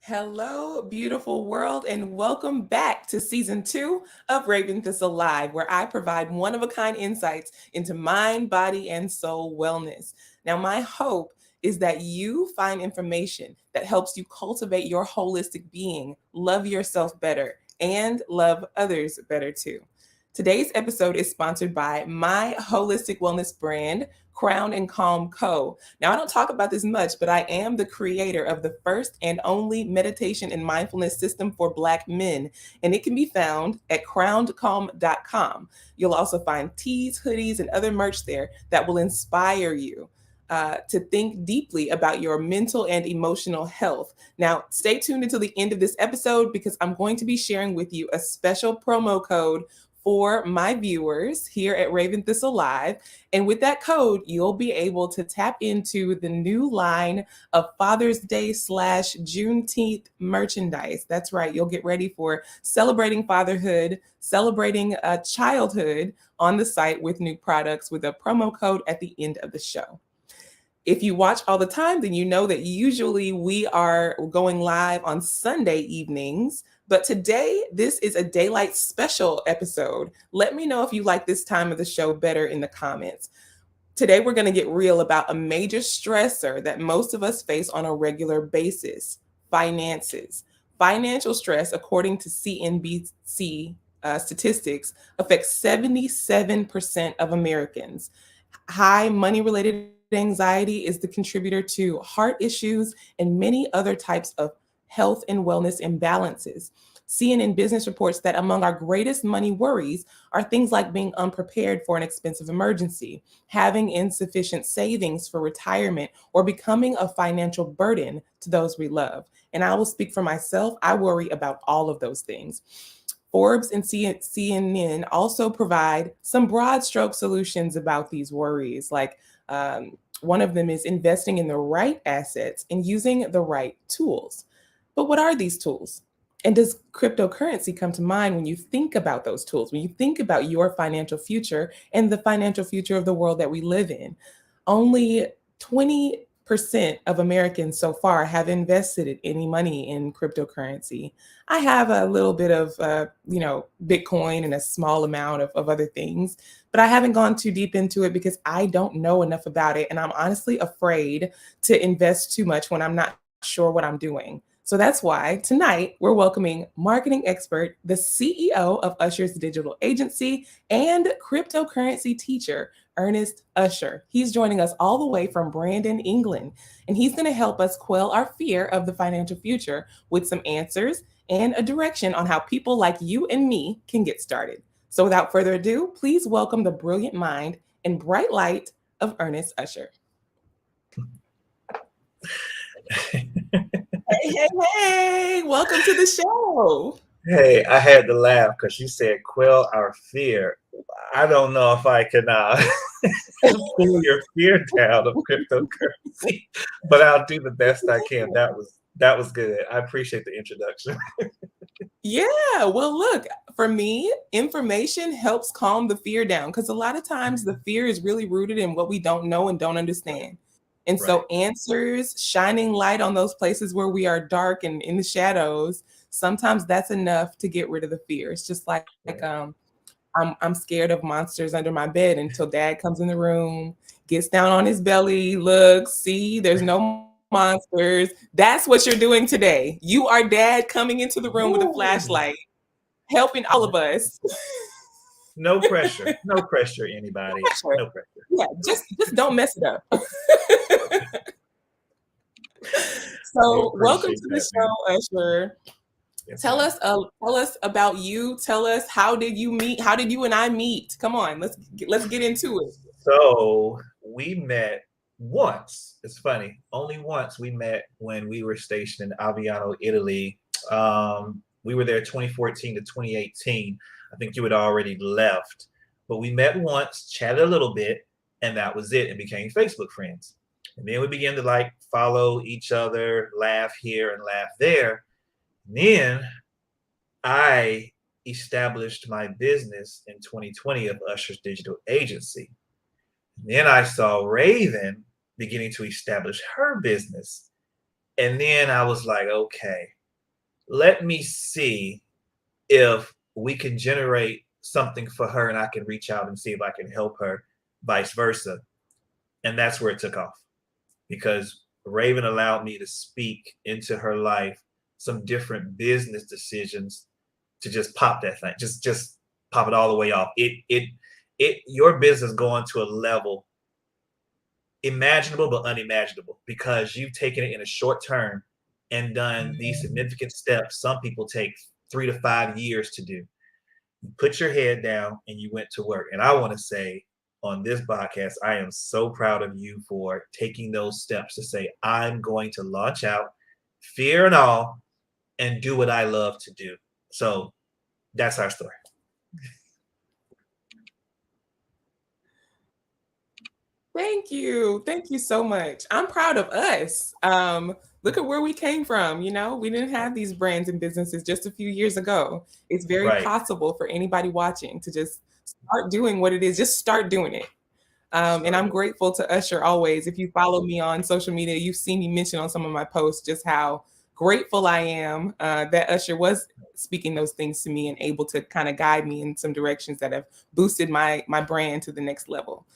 Hello, beautiful world, and welcome back to season 2 of Raven Thissel Live, where I provide one of a kind insights into mind, body, and soul wellness. Now, my hope is that you find information that helps you cultivate your holistic being, love yourself better, and love others better too. Today's episode is sponsored by my holistic wellness brand, Crown and Calm Co. Now, I don't talk about this much, but I am the creator of the first and only meditation and mindfulness system for Black men, and it can be found at crownedcalm.com. You'll also find tees, hoodies, and other merch there that will inspire you. To think deeply about your mental and emotional health. Now, stay tuned until the end of this episode because I'm going to be sharing with you a special promo code for my viewers here at Raven Thistle Live. And with that code, you'll be able to tap into the new line of Father's Day / Juneteenth merchandise. That's right. You'll get ready for celebrating fatherhood, celebrating childhood on the site with new products with a promo code at the end of the show. If you watch all the time, then you know that usually we are going live on Sunday evenings. But today, this is a daylight special episode. Let me know if you like this time of the show better in the comments. Today, we're going to get real about a major stressor that most of us face on a regular basis: finances. Financial stress, according to CNBC statistics, affects 77% of Americans. High money related anxiety is the contributor to heart issues and many other types of health and wellness imbalances. CNN Business reports that among our greatest money worries are things like being unprepared for an expensive emergency, having insufficient savings for retirement, or becoming a financial burden to those we love. And I will speak for myself, I worry about all of those things. Forbes and CNN also provide some broad stroke solutions about these worries, like one of them is investing in the right assets and using the right tools. But what are these tools? And does cryptocurrency come to mind when you think about those tools, when you think about your financial future and the financial future of the world that we live in? Only 20% of Americans so far have invested any money in cryptocurrency. I have a little bit of, Bitcoin and a small amount of other things, but I haven't gone too deep into it because I don't know enough about it. And I'm honestly afraid to invest too much when I'm not sure what I'm doing. So that's why tonight we're welcoming marketing expert, the CEO of Usher's digital agency, and cryptocurrency teacher, Ernest Usher. He's joining us all the way from Brandon, England, and he's going to help us quell our fear of the financial future with some answers and a direction on how people like you and me can get started. So without further ado, please welcome the brilliant mind and bright light of Ernest Usher. Hey, welcome to the show. Hey, I had to laugh because you said quell our fear. I don't know if I can pull your fear down of cryptocurrency, but I'll do the best I can. That was good. I appreciate the introduction. Yeah, well, look, for me, information helps calm the fear down because a lot of times the fear is really rooted in what we don't know and don't understand. And Right. so, answers, shining light on those places where we are dark and in the shadows, sometimes that's enough to get rid of the fear. It's just like, Right. I'm scared of monsters under my bed until dad comes in the room, gets down on his belly, looks, see, there's no monsters. That's what you're doing today. You are dad coming into the room with a Woo. flashlight, helping all of us. No pressure. No pressure, anybody. Pressure. No pressure. Yeah, just don't mess it up. I So, welcome appreciate to the that, man. show, Usher. Yes, Tell ma'am. us, tell us about you. Tell us, how did you meet? How did you and I meet? Come on, let's get into it. So we met once. It's funny. Only once we met when we were stationed in Aviano, Italy. We were there 2014 to 2018. I think you had already left, but we met once, chatted a little bit, and that was it, and became Facebook friends. And then we began to like follow each other, laugh here and laugh there. And then I established my business in 2020 of Usher's digital agency. Then I saw Raven beginning to establish her business. And then I was like, okay, let me see if we can generate something for her and I can reach out and see if I can help her, vice versa. And that's where it took off because Raven allowed me to speak into her life some different business decisions to just pop that thing, just pop it all the way off. It your business going to a level imaginable but unimaginable because you've taken it in a short term and done these significant steps. Some people take 3 to 5 years to do. You put your head down and you went to work. And I want to say on this podcast, I am so proud of you for taking those steps to say, I'm going to launch out, fear and all, and do what I love to do. So that's our story. Thank you. Thank you so much. I'm proud of us. Look at where we came from. You know, we didn't have these brands and businesses just a few years ago. It's very Right. possible for anybody watching to just start doing what it is, just start doing it. And I'm Start. grateful to Usher always. If you follow me on social media, you've seen me mention on some of my posts just how grateful I am that Usher was speaking those things to me and able to kind of guide me in some directions that have boosted my brand to the next level.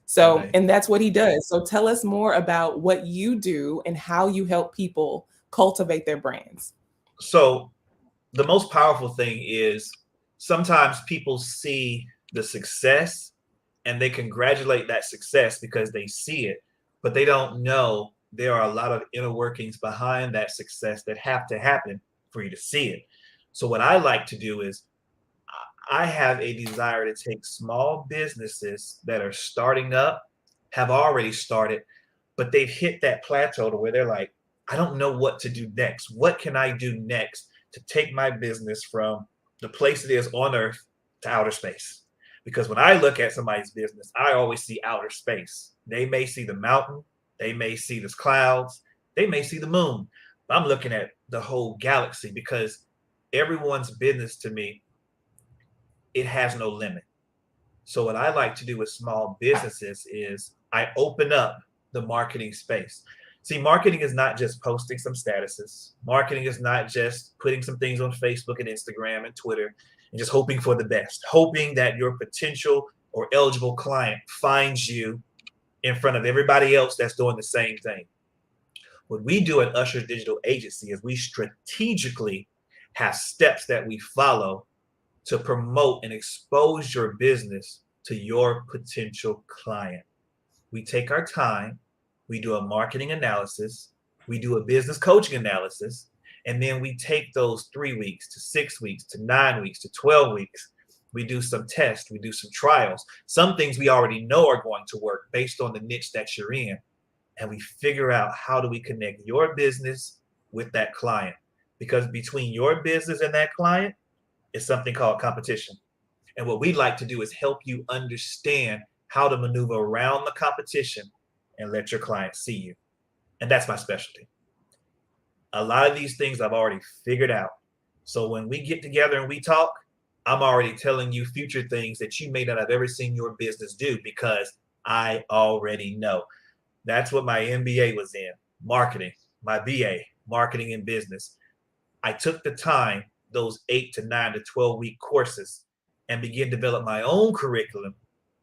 So, Right. and that's what he does. So tell us more about what you do and how you help people cultivate their brands. So the most powerful thing is sometimes people see the success and they congratulate that success because they see it, but they don't know there are a lot of inner workings behind that success that have to happen for you to see it. So what I like to do is I have a desire to take small businesses that are starting up, have already started, but they've hit that plateau to where they're like, I don't know what to do next. What can I do next to take my business from the place it is on earth to outer space? Because when I look at somebody's business, I always see outer space. They may see the mountain, they may see the clouds, they may see the moon. I'm looking at the whole galaxy because everyone's business to me, it has no limit. So what I like to do with small businesses is I open up the marketing space. See, marketing is not just posting some statuses. Marketing is not just putting some things on Facebook and Instagram and Twitter and just hoping for the best, hoping that your potential or eligible client finds you in front of everybody else that's doing the same thing. What we do at Usher Digital Agency is we strategically have steps that we follow to promote and expose your business to your potential client. We take our time, we do a marketing analysis, we do a business coaching analysis, and then we take those 3 weeks to 6 weeks to 9 weeks to 12 weeks. We do some tests, we do some trials. Some things we already know are going to work based on the niche that you're in. And we figure out how do we connect your business with that client. Because between your business and that client, is something called competition. And what we'd like to do is help you understand how to maneuver around the competition and let your clients see you. And that's my specialty. A lot of these things I've already figured out. So when we get together and we talk, I'm already telling you future things that you may not have ever seen your business do because I already know. That's what my MBA was in, marketing, my BA, marketing and business. I took the time, those 8 to 9 to 12 week courses, and begin to develop my own curriculum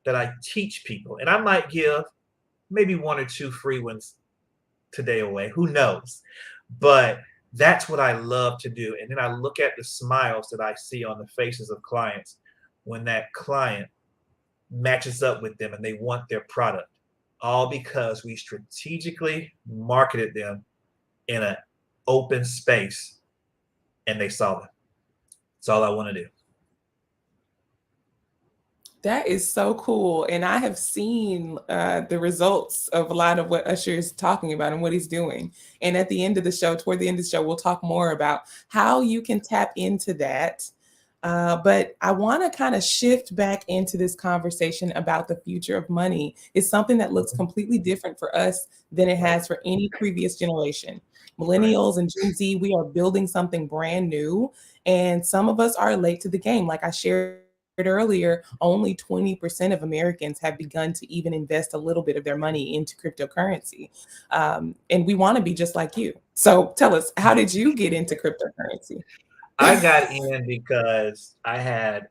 that I teach people. And I might give maybe one or two free ones today away. Who knows? But that's what I love to do. And then I look at the smiles that I see on the faces of clients when that client matches up with them and they want their product, all because we strategically marketed them in an open space and they saw it. That's all I want to do. That is so cool. And I have seen the results of a lot of what Usher is talking about and what he's doing. And at the end of the show, toward the end of the show, we'll talk more about how you can tap into that. But I want to kind of shift back into this conversation about the future of money. It's something that looks completely different for us than it Right, has for any previous generation. right, Millennials and Gen Z, we are building something brand new. And some of us are late to the game. Like I shared earlier, only 20% of Americans have begun to even invest a little bit of their money into cryptocurrency. And we want to be just like you. So tell us, how did you get into cryptocurrency? I got in because I had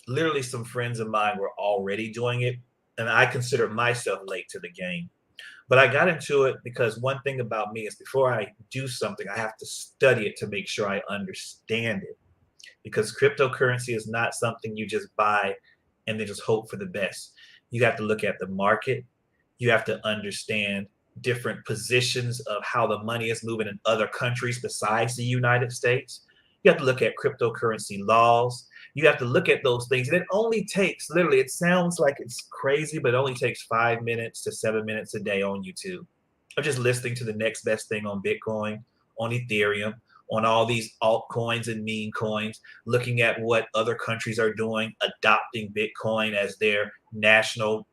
literally some friends of mine were already doing it, and I considered myself late to the game. But I got into it because one thing about me is before I do something, I have to study it to make sure I understand it. Because cryptocurrency is not something you just buy and then just hope for the best. You have to look at the market. You have to understand different positions of how the money is moving in other countries besides the United States. You have to look at cryptocurrency laws. You have to look at those things. And it only takes literally, it sounds like it's crazy, but it only takes 5 minutes to 7 minutes a day on YouTube. I'm just listening to the next best thing on Bitcoin, on Ethereum, on all these altcoins and meme coins, looking at what other countries are doing, adopting Bitcoin as their national,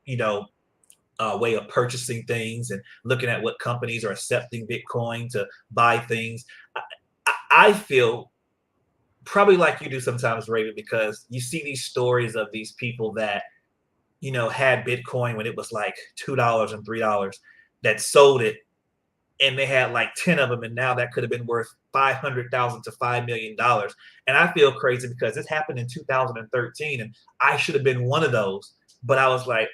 way of purchasing things, and looking at what companies are accepting Bitcoin to buy things. I feel probably like you do sometimes, Raven, because you see these stories of these people that had Bitcoin when it was like $2 and $3, that sold it and they had like 10 of them, and now that could have been worth 500,000 to $5 million. And I feel crazy because this happened in 2013 and I should have been one of those, but I was like,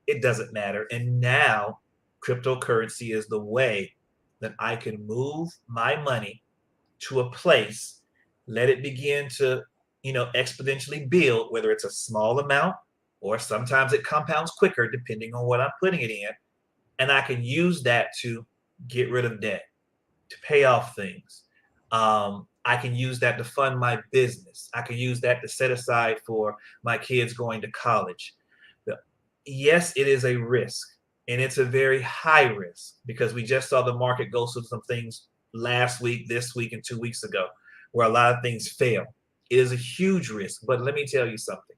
it doesn't matter. And now cryptocurrency is the way that I can move my money to a place, let it begin to exponentially build, whether it's a small amount or sometimes it compounds quicker depending on what I'm putting it in. And I can use that to get rid of debt, to pay off things. I can use that to fund my business. I can use that to set aside for my kids going to college. Yes, it is a risk, and it's a very high risk because we just saw the market go through some things last week, this week, and 2 weeks ago, where a lot of things fail. It is a huge risk, but let me tell you something.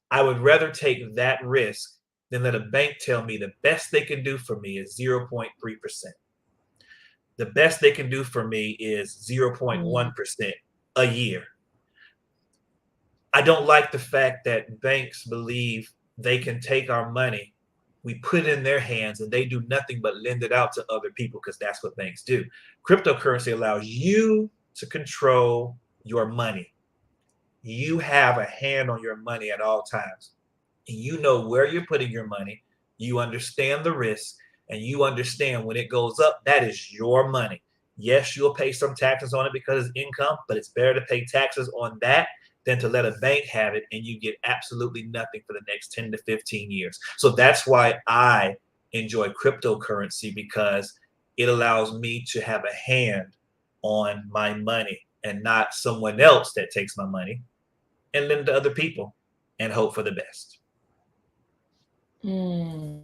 I would rather take that risk than let a bank tell me the best they can do for me is 0.3%. The best they can do for me is Mm, 0.1% a year. I don't like the fact that banks believe they can take our money, we put it in their hands, and they do nothing but lend it out to other people because that's what banks do. Cryptocurrency allows you to control your money. You have a hand on your money at all times. And you know where you're putting your money. You understand the risk, and you understand when it goes up, that is your money. Yes, you'll pay some taxes on it because it's income, but it's better to pay taxes on that than to let a bank have it and you get absolutely nothing for the next 10 to 15 years. So that's why I enjoy cryptocurrency, because it allows me to have a hand on my money and not someone else that takes my money and lend to other people and hope for the best. mm,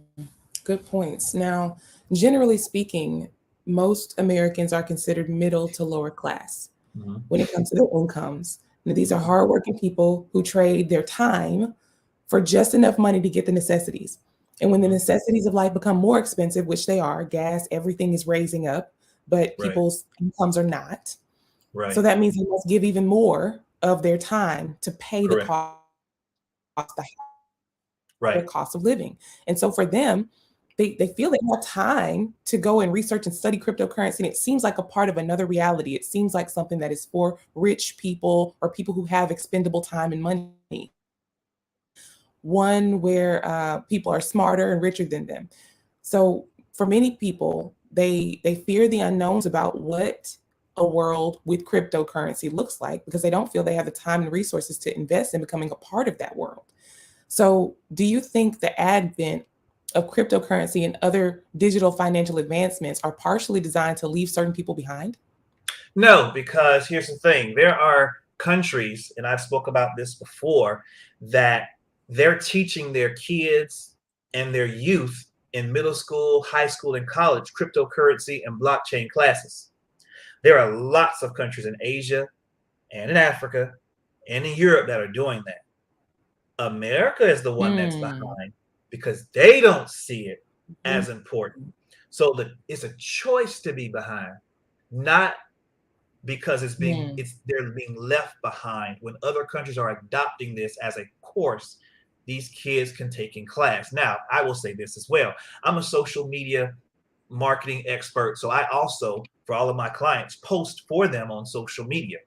good points. Now, generally speaking, most Americans are considered middle to lower class Mhm. when it comes to their incomes. Now, these are Mhm. hardworking people who trade their time for just enough money to get the necessities. And when the Mhm. necessities of life become more expensive, which they are, gas, everything is raising up, but Right. people's incomes are not. So Right. that means they must give even more of their time to pay the Correct. cost, the higher Right. cost of living. And so for them, they feel they have time to go and research and study cryptocurrency. And it seems like a part of another reality. It seems like something that is for rich people or people who have expendable time and money, one where people are smarter and richer than them. So for many people, they fear the unknowns about what a world with cryptocurrency looks like because they don't feel they have the time and resources to invest in becoming a part of that world. So, do you think the advent of cryptocurrency and other digital financial advancements are partially designed to leave certain people behind? No, because here's the thing. There are countries, and I've spoke about this before, that they're teaching their kids and their youth in middle school, high school, and college cryptocurrency and blockchain classes. There are lots of countries in Asia and in Africa and in Europe that are doing that. America is the one that's Hmm. behind because they don't see it Mhm. as important. So it's a choice to be behind, not because Hmm. they're being left behind when other countries are adopting this as a course these kids can take in class. Now, I will say this as well. I'm a social media marketing expert. So I also, for all of my clients, post for them on social media.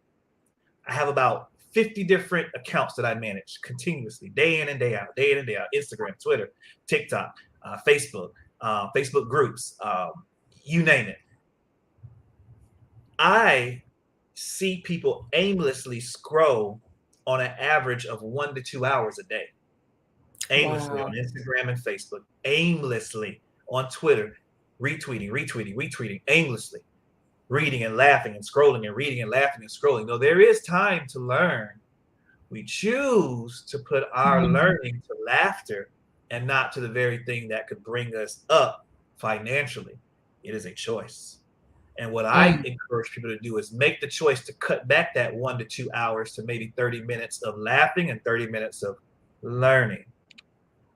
I have about 50 different accounts that I manage continuously, day in and day out, day in and day out. Instagram, Twitter, TikTok, Facebook, Facebook groups, you name it. I see people aimlessly scroll on an average of 1 to 2 hours a day. Aimlessly on Wow. Instagram and Facebook, aimlessly on Twitter, retweeting, aimlessly, reading and laughing and scrolling and reading and laughing and scrolling. No, there is time to learn. We choose to put our Mm, learning to laughter and not to the very thing that could bring us up financially. It is a choice. And what I mm, encourage people to do is make the choice to cut back that 1 to 2 hours to maybe 30 minutes of laughing and 30 minutes of learning.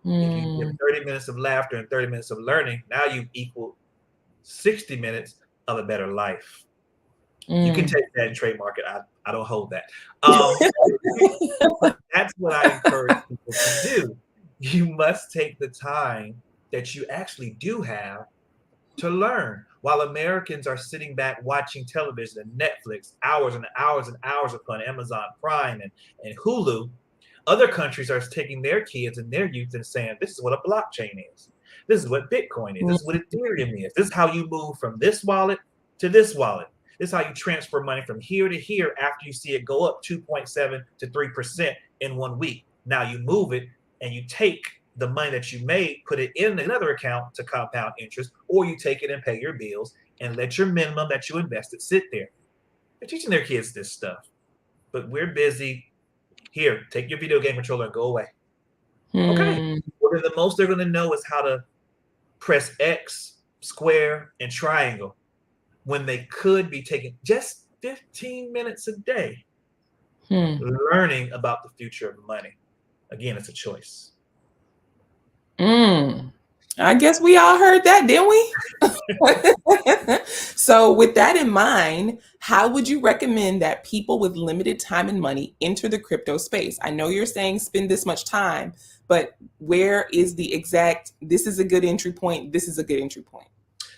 If you give mm, 30 minutes of laughter and 30 minutes of learning, now you've equaled 60 minutes of a better life. You can mm. take that and trademark it. I don't hold that. But that's what I encourage people to do. You must take the time that you actually do have to learn. While Americans are sitting back watching television and Netflix hours and hours and hours upon Amazon Prime and Hulu, other countries are taking their kids and their youth and saying, this is what a blockchain is. This is what Bitcoin is. This is what Ethereum is. This is how you move from this wallet to this wallet. This is how you transfer money from here to here after you see it go up 2.7 to 3% in 1 week. Now you move it and you take the money that you made, put it in another account to compound interest, or you take it and pay your bills and let your minimum that you invested sit there. They're teaching their kids this stuff, but we're busy. Here, take your video game controller and go away. Okay. Mm. Well, then the most they're going to know is how to press X, square, and triangle when they could be taking just 15 minutes a day Hmm. learning about the future of money. Again, it's a choice. Mm. I guess we all heard that, didn't we? So, with that in mind, how would you recommend that people with limited time and money enter the crypto space? I know you're saying spend this much time, but where is the exact, this is a good entry point, this is a good entry point?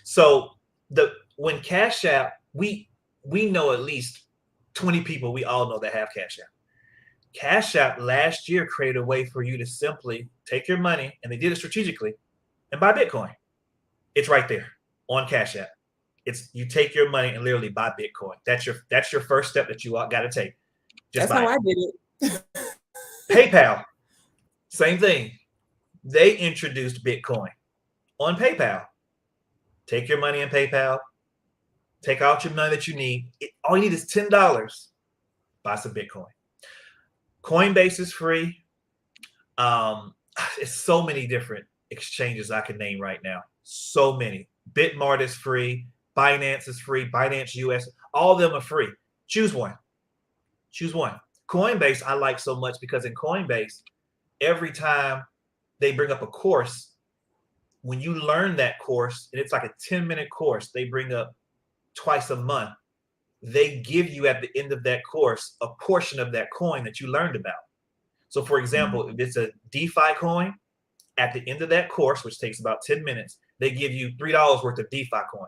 So when Cash App, we know at least 20 people we all know that have Cash App. Cash App last year created a way for you to simply take your money, and they did it strategically, and buy Bitcoin. It's right there on Cash App. It's you take your money and literally buy Bitcoin. That's your first step that you got to take. Just That's buy how it. I did it. PayPal, same thing. They introduced Bitcoin on PayPal. Take your money in PayPal. Take out your money that you need. All you need is $10. Buy some Bitcoin. Coinbase is free. It's so many different exchanges I can name right now. So many. Bitmart is free. Binance is free. Binance US. All of them are free. Choose one. Choose one. Coinbase I like so much because in Coinbase, every time they bring up a course, when you learn that course, and it's like a 10-minute course, they bring up twice a month. They give you at the end of that course a portion of that coin that you learned about. So, for example, if it's a DeFi coin, at the end of that course, which takes about 10 minutes, they give you $3 worth of DeFi coin.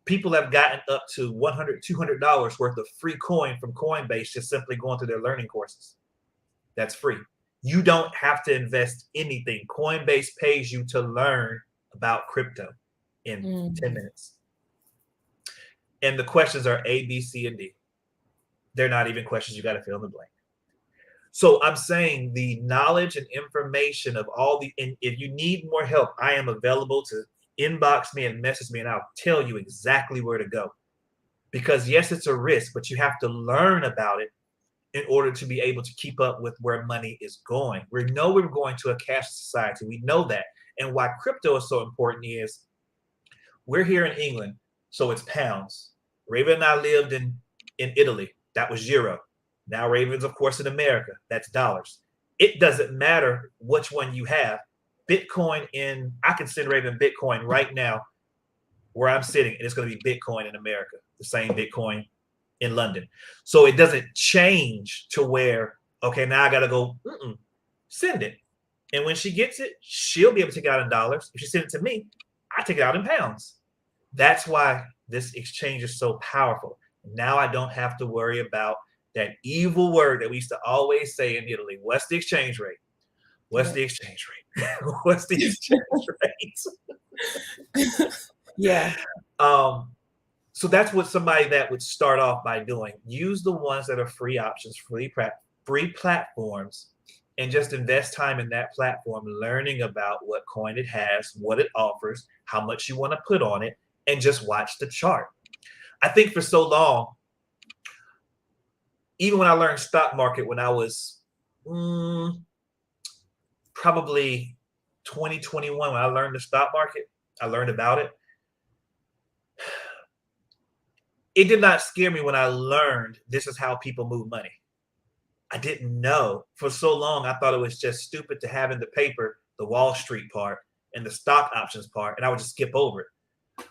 People have gotten up to $100, $200 worth of free coin from Coinbase just simply going through their learning courses. That's free. You don't have to invest anything. Coinbase pays you to learn about crypto in 10 minutes. And the questions are A, B, C, and D. They're not even questions you got to fill in the blank. So I'm saying the knowledge and information of all the, and if you need more help, I am available to inbox me and message me, and I'll tell you exactly where to go. Because yes, it's a risk, but you have to learn about it in order to be able to keep up with where money is going. We know we're going to a cash society. We know that. And why crypto is so important is we're here in England, so it's pounds. Raven and I lived in Italy. That was euro. Now Raven's, of course, in America. That's dollars. It doesn't matter which one you have. Bitcoin I can send Raven Bitcoin right now where I'm sitting, and it's going to be Bitcoin in America, the same Bitcoin in London. So it doesn't change to where, okay, now I got to go, send it. And when she gets it, she'll be able to take it out in dollars. If she sends it to me, I take it out in pounds. That's why this exchange is so powerful. Now I don't have to worry about that evil word that we used to always say in Italy. What's the exchange rate? What's Yeah. the exchange rate? What's the exchange rate? Yeah. Um, so that's what somebody that would start off by doing. Use the ones that are free options, free platforms, and just invest time in that platform, learning about what coin it has, what it offers, how much you want to put on it, and just watch the chart. I think for so long, even when I learned stock market when I was probably 2021, when I learned the stock market, I learned about it. It did not scare me when I learned this is how people move money. I didn't know. For so long, I thought it was just stupid to have in the paper the Wall Street part and the stock options part, and I would just skip over it.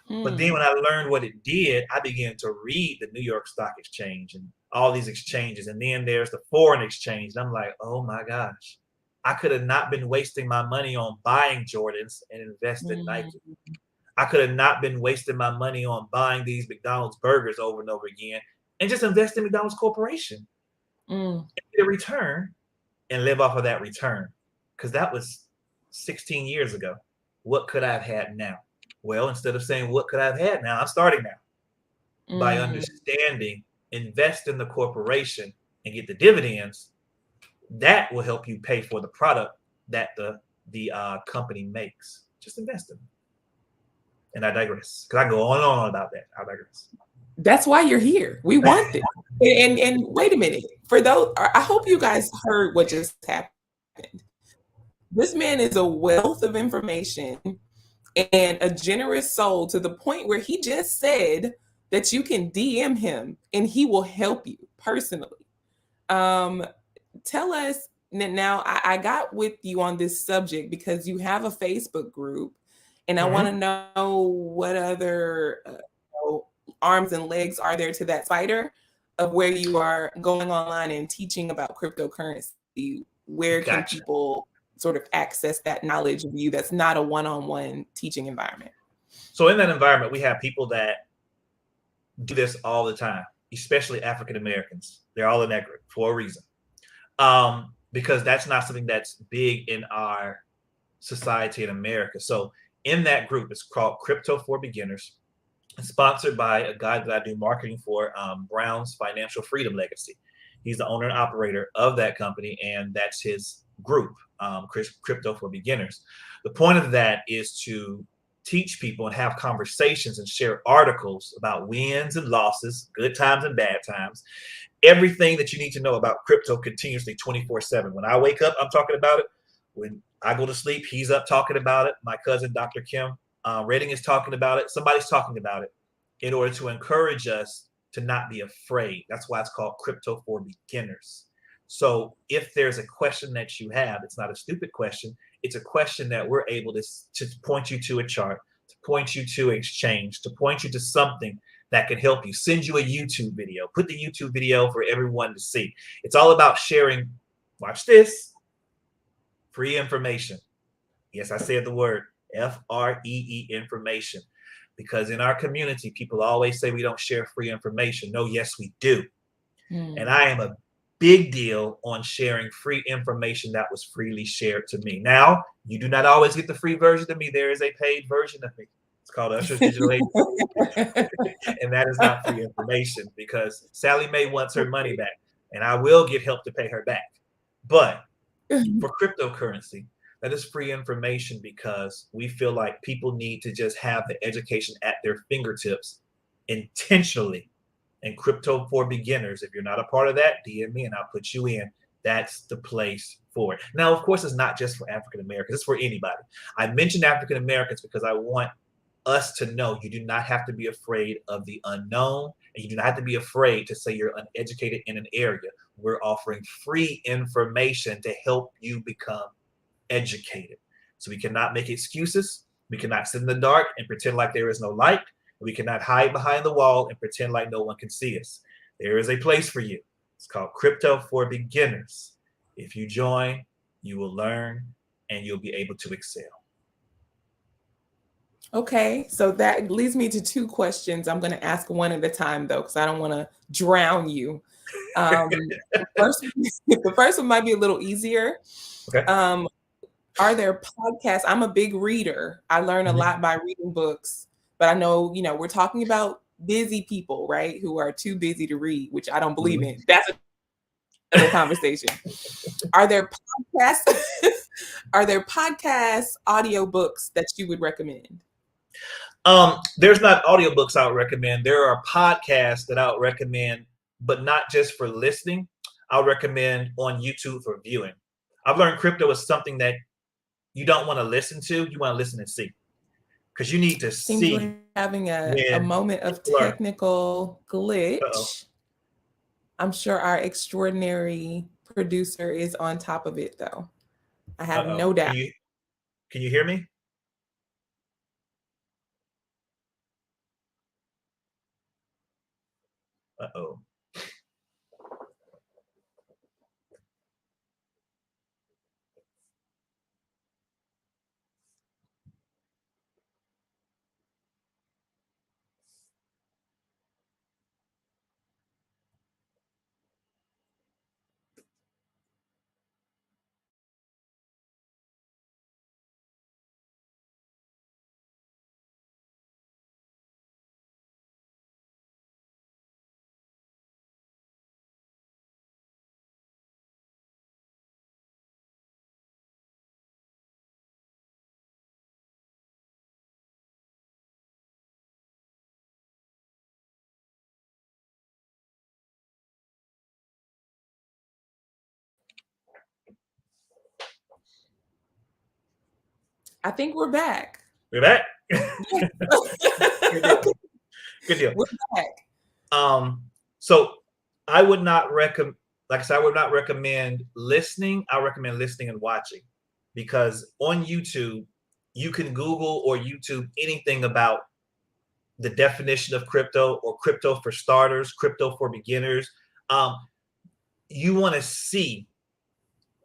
But then Mm, when I learned what it did, I began to read the New York Stock Exchange and all these exchanges. And then there's the foreign exchange. And I'm like, oh my gosh, I could have not been wasting my money on buying Jordans and invest in Nike. mm, I could have not been wasting my money on buying these McDonald's burgers over and over again and just invest in McDonald's Corporation mm. and get a return and live off of that return. Because that was 16 years ago. What could I have had now? Well, instead of saying what could I have had now, I'm starting now by Mm. understanding, invest in the corporation and get the dividends. That will help you pay for the product that the company makes. Just invest in them. And I digress because I go on and on about that. I digress. That's why you're here. We want this. And wait a minute. For those, I hope you guys heard what just happened. This man is a wealth of information and a generous soul to the point where he just said that you can DM him and he will help you personally. Um, Tell us now. I got with you on this subject because you have a Facebook group, and I want to Mm-hmm. know what other arms and legs are there to that spider of where you are going online and teaching about cryptocurrency. Where can Gotcha. people sort of access that knowledge of you that's not a one-on-one teaching environment? So in that environment, we have people that do this all the time, especially African Americans. They're all in that group for a reason. Because that's not something that's big in our society in America. So in that group, it's called Crypto for Beginners. It's sponsored by a guy that I do marketing for, Brown's Financial Freedom Legacy. He's the owner and operator of that company, and that's his group, Crypto for Beginners. The point of that is to teach people and have conversations and share articles about wins and losses, good times and bad times, everything that you need to know about crypto continuously 24/7. When I wake up, I'm talking about it. When I go to sleep, he's up talking about it. My cousin, Dr. Kim Redding, is talking about it. Somebody's talking about it in order to encourage us to not be afraid. That's why it's called Crypto for Beginners. So if there's a question that you have, it's not a stupid question. It's a question that we're able to point you to a chart, to point you to exchange, to point you to something that can help you. Send you a YouTube video. Put the YouTube video for everyone to see. It's all about sharing, watch this, free information. Yes, I said the word FREE, information. Because in our community, people always say we don't share free information. No, yes, we do. And Hmm. I am a big deal on sharing free information that was freely shared to me. Now, you do not always get the free version of me. There is a paid version of me. It's called Usher's Digital Agency. And that is not free information because Sally Mae wants her money back, and I will get help to pay her back. But for cryptocurrency, that is free information because we feel like people need to just have the education at their fingertips intentionally. And Crypto for Beginners, if you're not a part of that, DM me and I'll put you in. That's the place for it. Now, of course, it's not just for African Americans, it's for anybody. I mentioned African Americans because I want us to know you do not have to be afraid of the unknown, and you do not have to be afraid to say you're uneducated in an area. We're offering free information to help you become educated. So we cannot make excuses. We cannot sit in the dark and pretend like there is no light. We cannot hide behind the wall and pretend like no one can see us. There is a place for you. It's called Crypto for Beginners. If you join, you will learn and you'll be able to excel. Okay, so that leads me to two questions. I'm going to ask one at a time though, because I don't want to drown you. The first, the first one might be a little easier. Okay. Um, are there podcasts? I'm a big reader. I learn a Mhm. lot by reading books, but I know, we're talking about busy people, right? Who are too busy to read, which I don't believe Mhm. in. That's another conversation. Are there podcasts? Are there podcast audiobooks that you would recommend? There's not audiobooks I would recommend. There are podcasts that I would recommend, but not just for listening. I would recommend on YouTube for viewing. I've learned crypto is something that you don't want to listen to. You want to listen and see because you need to Seems see we're having a when moment of people are. technical Uh-oh. glitch. I'm sure our extraordinary producer is on top of it, though. I have Uh-oh. no doubt. Can you hear me? Uh-oh. I think we're back. We're back. Yeah. Good deal. Okay, Good deal. we're back. Um, so I would not recommend, like I said, I would not recommend listening. I recommend listening and watching because on YouTube, you can Google or YouTube anything about the definition of crypto or crypto for starters, crypto for beginners. Um, you want to see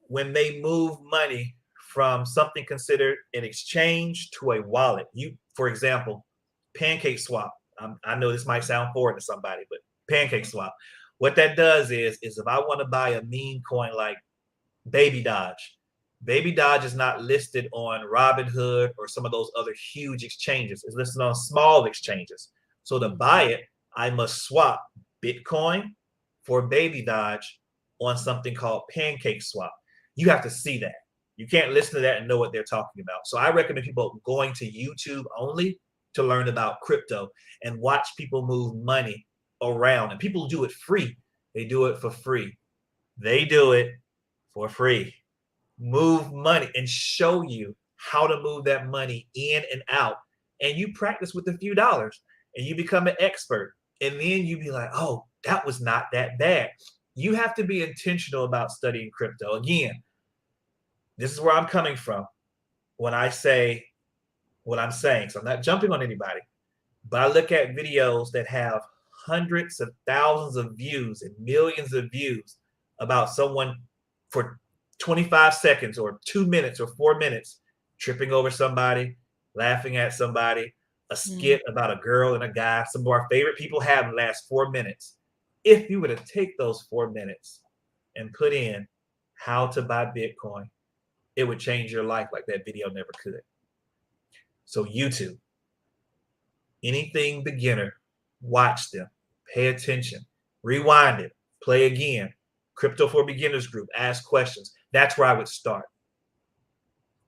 when they move money from something considered an exchange to a wallet. For example, Pancake Swap. I know this might sound foreign to somebody, but Pancake Swap. What that does is if I want to buy a meme coin like Baby Dodge, Baby Dodge is not listed on Robinhood or some of those other huge exchanges. It's listed on small exchanges. So to buy it, I must swap Bitcoin for Baby Dodge on something called Pancake Swap. You have to see that. You can't listen to that and know what they're talking about. So I recommend people going to YouTube only to learn about crypto and watch people move money around. And people do it free. They do it for free. They do it for free. Move money and show you how to move that money in and out. And you practice with a few dollars and you become an expert. And then you be like, oh, that was not that bad. You have to be intentional about studying crypto. Again, this is where I'm coming from when I say what I'm saying. So I'm not jumping on anybody, but I look at videos that have hundreds of thousands of views and millions of views about someone for 25 seconds or 2 minutes or 4 minutes tripping over somebody, laughing at somebody, a Mm. skit about a girl and a guy. Some of our favorite people have in the last 4 minutes. If you were to take those 4 minutes and put in how to buy Bitcoin, it would change your life like that video never could. So YouTube, anything beginner, watch them, pay attention, rewind it, play again. Crypto for Beginners group, ask questions. That's where I would start.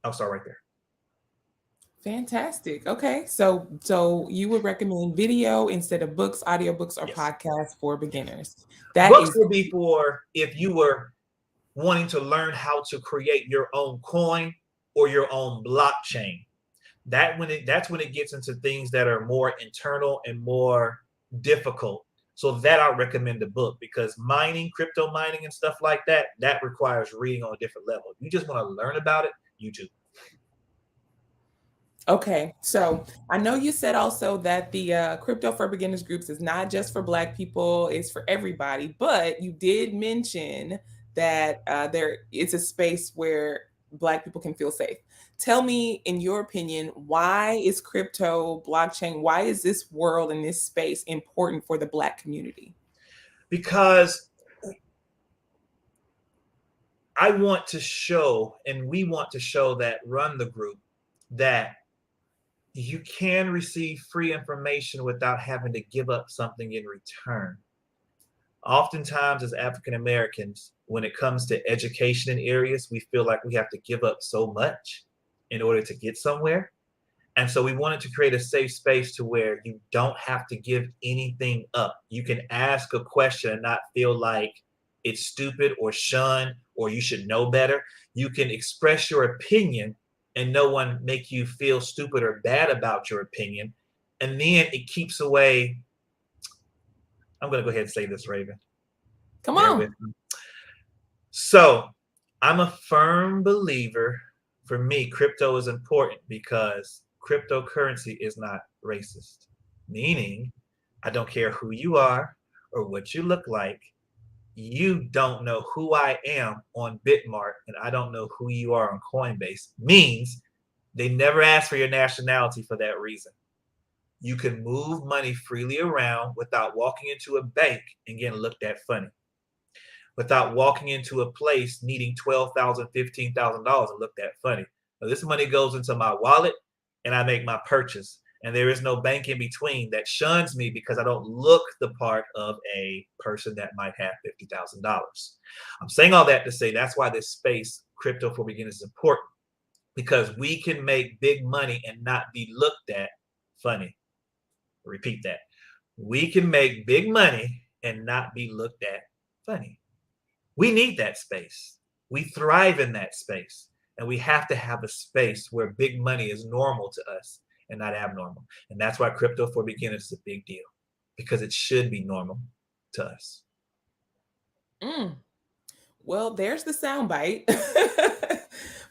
I'll start right there. Fantastic. Okay. So you would recommend video instead of books, audiobooks, or Yes. podcasts for beginners. That Books is would be for if you were wanting to learn how to create your own coin or your own blockchain. That's when it gets into things that are more internal and more difficult. So that I recommend the book because mining, crypto mining, and stuff like that, that requires reading on a different level. If you just want to learn about it, YouTube. okay. So I know you said also that the Crypto for Beginners groups is not just for Black people; it's for everybody. But you did mention that there it's a space where Black people can feel safe. Tell me, in your opinion, why is crypto, blockchain, why is this world and this space important for the Black community? Because I want to show, and we want to show that run the group, that you can receive free information without having to give up something in return. Oftentimes, as African Americans, when it comes to education in areas, we feel like we have to give up so much in order to get somewhere. And so we wanted to create a safe space to where you don't have to give anything up. You can ask a question and not feel like it's stupid or shun or you should know better. You can express your opinion and no one make you feel stupid or bad about your opinion. And then it keeps away. I'm going to go ahead and say this, Raven. Come Bear on. with me. So I'm a firm believer. For me, crypto is important because cryptocurrency is not racist, meaning I don't care who you are or what you look like. You don't know who I am on Bitmart, and I don't know who you are on Coinbase. Means they never ask for your nationality for that reason. You can move money freely around without walking into a bank and getting looked at funny, without walking into a place needing $12,000, $15,000 and looked at funny. Now, this money goes into my wallet and I make my purchase. And there is no bank in between that shuns me because I don't look the part of a person that might have $50,000. I'm saying all that to say that's why this space, crypto for beginners, is important because we can make big money and not be looked at funny. Repeat that. We can make big money and not be looked at funny. We need that space. We thrive in that space. And we have to have a space where big money is normal to us and not abnormal. And that's why crypto for beginners is a big deal because it should be normal to us. Mm. Well, there's the soundbite.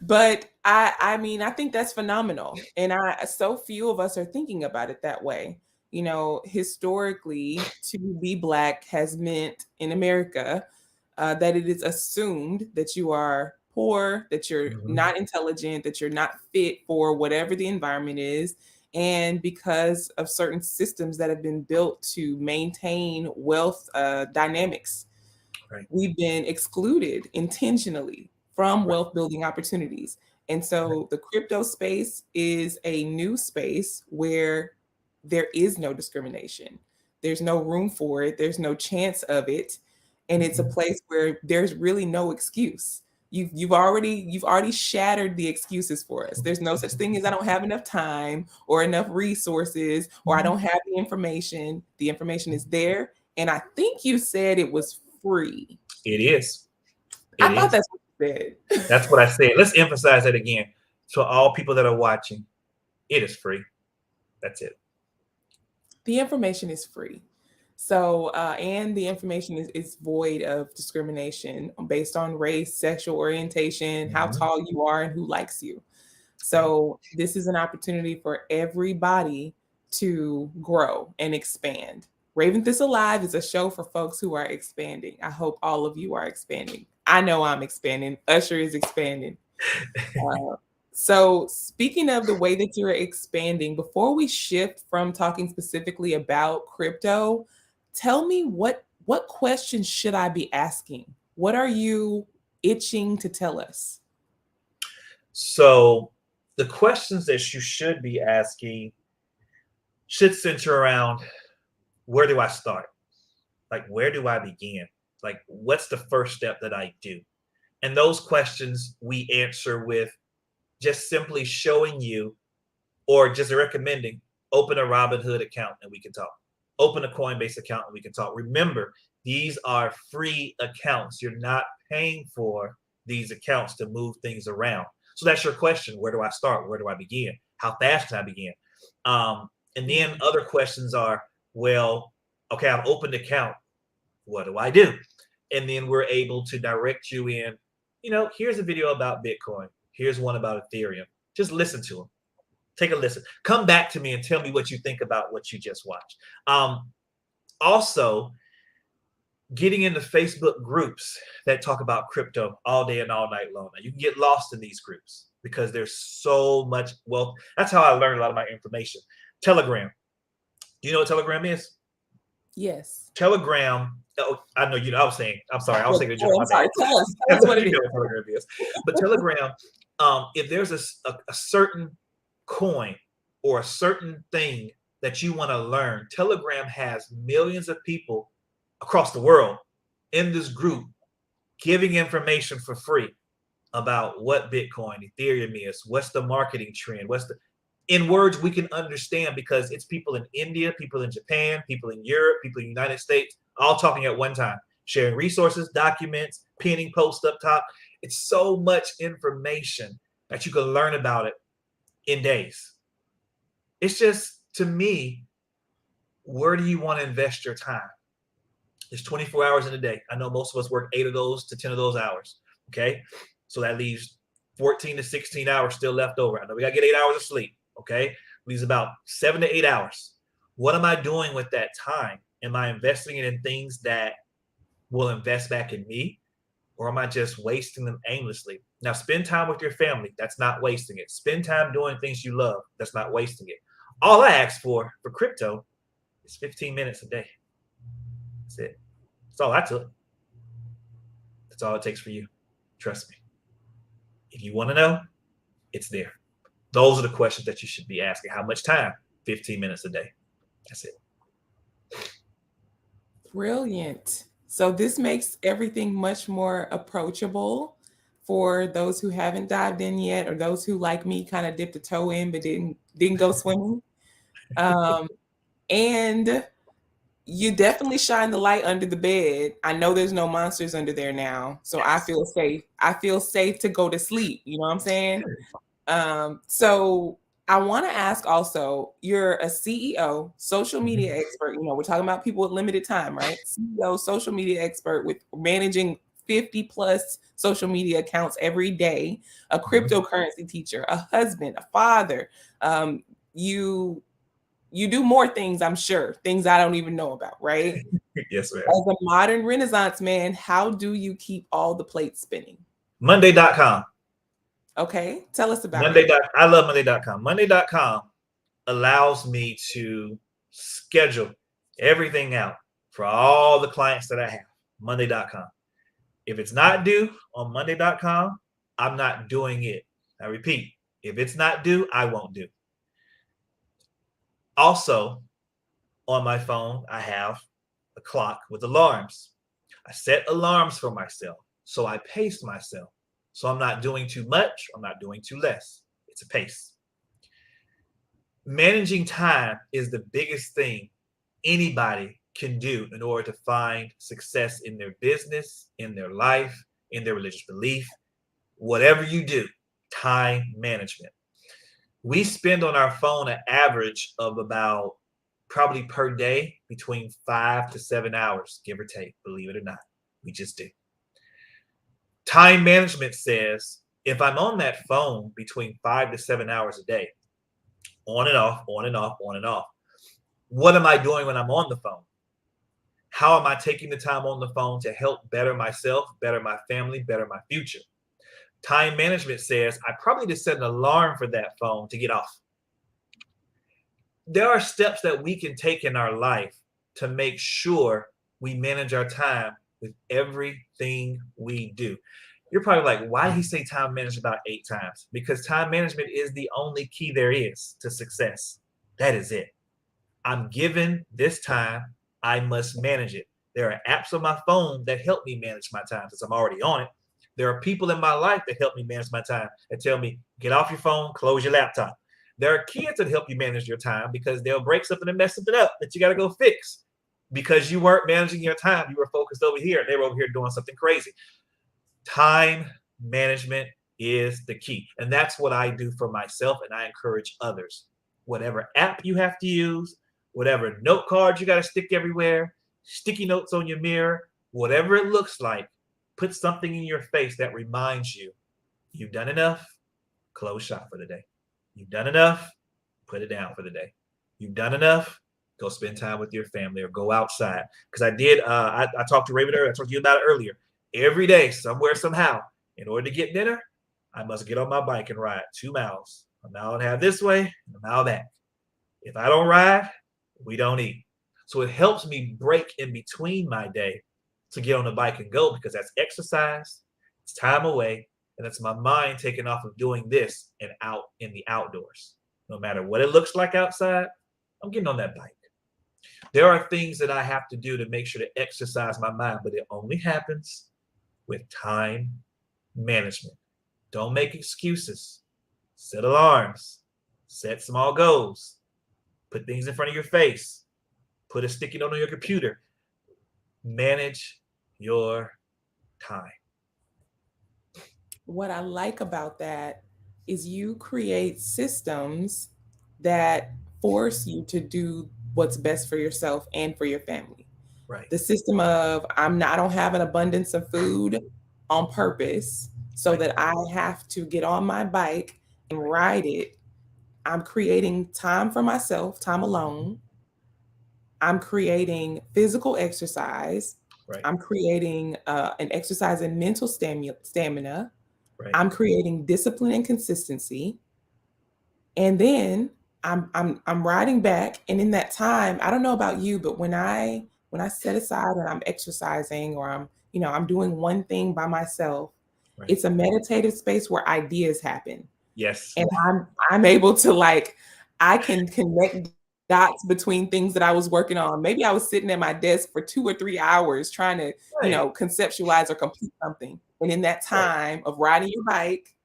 But I mean, I think that's phenomenal. And so few of us are thinking about it that way. You know, historically, to be Black has meant in America that it is assumed that you are poor, that you're Mhm. not intelligent, that you're not fit for whatever the environment is. And because of certain systems that have been built to maintain wealth dynamics, Right. we've been excluded intentionally from Right. wealth building opportunities. And so the crypto space is a new space where there is no discrimination. There's no room for it, there's no chance of it. And it's a Mhm. place where there's really no excuse. You've already shattered the excuses for us. There's no such thing as I don't have enough time or enough resources or I Mhm. don't have the information. The information is there. And I think you said it was free. It is. I It thought is. that's what you said. That's what I said. Let's emphasize that again. To all people that are watching, it is free. That's it. The information is free. So, and the information is void of discrimination based on race, sexual orientation, how Mhm. tall you are, and who likes you. Right. So, this is an opportunity for everybody to grow and expand. Raven Thistle Live is a show for folks who are expanding. I hope all of you are expanding. I know I'm expanding. Usher is expanding. Uh, so, speaking of the way that you're expanding, before we shift from talking specifically about crypto, tell me what questions should I be asking? What are you itching to tell us? So the questions that you should be asking should center around where do I start? Like, where do I begin? Like, what's the first step that I do? And those questions we answer with just simply showing you or just recommending open a Robinhood account and we can talk. Open a Coinbase account and we can talk. Remember, these are free accounts. You're not paying for these accounts to move things around. So that's your question. Where do I start? Where do I begin? How fast can I begin? And then Mm. other questions are, well, okay, I've opened an account. What do I do? And then we're able to direct you in, here's a video about Bitcoin. Here's one about Ethereum. Just listen to them. Take a listen. Come back to me and tell me what you think about what you just watched. Also, getting into Facebook groups that talk about crypto all day and all night long. Now, you can get lost in these groups because there's so much. Well, that's how I learned a lot of my information. Telegram. Do you know what Telegram is? Yes. Telegram. Oh, I know you know. I was saying. I'm sorry. I was Well, saying a joke. oh, My I'm bad. sorry. Tell us what it You is. know what Telegram is. But Telegram, if there's a certain coin or a certain thing that you want to learn, Telegram has millions of people across the world in this group giving information for free about what Bitcoin, Ethereum is, what's the marketing trend, what's the in words we can understand because it's people in India, people in Japan, people in Europe, people in the United States, all talking at one time, sharing resources, documents, pinning posts up top. It's so much information that you can learn about it in days. It's just, to me, where do you want to invest your time? It's 24 hours in a day. I know most of us work 8 of those to 10 of those hours. Okay. So that leaves 14 to 16 hours still left over. I know we got to get 8 hours of sleep. Okay. Leaves about 7 to 8 hours. What am I doing with that time? Am I investing it in things that will invest back in me? Or am I just wasting them aimlessly? Now, spend time with your family. That's not wasting it. Spend time doing things you love. That's not wasting it. All I ask for crypto is 15 minutes a day. That's it. That's all I took. That's all it takes for you. Trust me. If you want to know, it's there. Those are the questions that you should be asking. How much time? 15 minutes a day. That's it. Brilliant. So this makes everything much more approachable for those who haven't dived in yet, or those who, like me, kind of dipped a toe in but didn't go swimming. Um, and you definitely shine the light under the bed. I know there's no monsters under there now, so I Yes. feel safe. I feel safe to go to sleep. You know what I'm saying? So I want to ask also, you're a CEO, social media expert. You know, we're talking about people with limited time, right? CEO, social media expert with managing 50 plus social media accounts every day, a cryptocurrency teacher, a husband, a father. Um, you you do more things, I'm sure, things I don't even know about, right? Yes, ma'am. As a modern Renaissance man, how do you keep all the plates spinning? Monday.com. Okay, tell us about Monday. it. I love Monday.com. Monday.com allows me to schedule everything out for all the clients that I have. Monday.com. If it's not due on Monday.com, I'm not doing it. I repeat, if it's not due, I won't do. Also, on my phone, I have a clock with alarms. I set alarms for myself. So I pace myself. So I'm not doing too much. I'm not doing too less. It's a pace. Managing time is the biggest thing anybody can do in order to find success in their business, in their life, in their religious belief, whatever you do, time management. We spend on our phone an average of about probably per day between 5 to 7 hours, give or take, believe it or not. We just do. Time management says if I'm on that phone between 5 to 7 hours a day, on and off, on and off, on and off, what am I doing when I'm on the phone? How am I taking the time on the phone to help better myself, better my family, better my future? Time management says I probably just set an alarm for that phone to get off. There are steps that we can take in our life to make sure we manage our time with everything we do. You're probably like, why did he say time management about 8 times? Because time management is the only key there is to success. That is it. I'm given this time, I must manage it. There are apps on my phone that help me manage my time since I'm already on it. There are people in my life that help me manage my time and tell me, get off your phone, close your laptop. There are kids that help you manage your time because they'll break something and mess something up that you got to go fix because you weren't managing your time. You were focused over here. They were over here doing something crazy. Time management is the key. And that's what I do for myself. And I encourage others. Whatever app you have to use, whatever note cards you got to stick everywhere, sticky notes on your mirror, whatever it looks like, put something in your face that reminds you you've done enough, close shop for the day. You've done enough, put it down for the day. You've done enough, go spend time with your family or go outside. Because I did, I talked to Raven earlier. I talked to you about it earlier. Every day, somewhere, somehow, in order to get dinner, I must get on my bike and ride 2 miles, a mile and a half this way, and a mile back. If I don't ride, we don't eat. So it helps me break in between my day to get on the bike and go because that's exercise, it's time away, and it's my mind taking off of doing this and out in the outdoors. No matter what it looks like outside, I'm getting on that bike. There are things that I have to do to make sure to exercise my mind, but it only happens with time management. Don't make excuses. Set alarms. Set small goals. Put things in front of your face. Put a sticky note on your computer. Manage your time. What I like about that is you create systems that force you to do what's best for yourself and for your family. Right. The system of I don't have an abundance of food on purpose so Right. that I have to get on my bike and Right. ride it. I'm creating time for myself, time alone. I'm creating physical exercise. Right. I'm creating an exercise in mental stamina. Right. I'm creating discipline and consistency. And then I'm riding back. And in that time, I don't know about you, but when I set aside and I'm exercising or I'm doing one thing by myself, Right. it's a meditative space where ideas happen. Yes. And I'm able to I can connect dots between things that I was working on. Maybe I was sitting at my desk for 2 or 3 hours trying to, Right. conceptualize or complete something. And in that Right. time of riding your bike,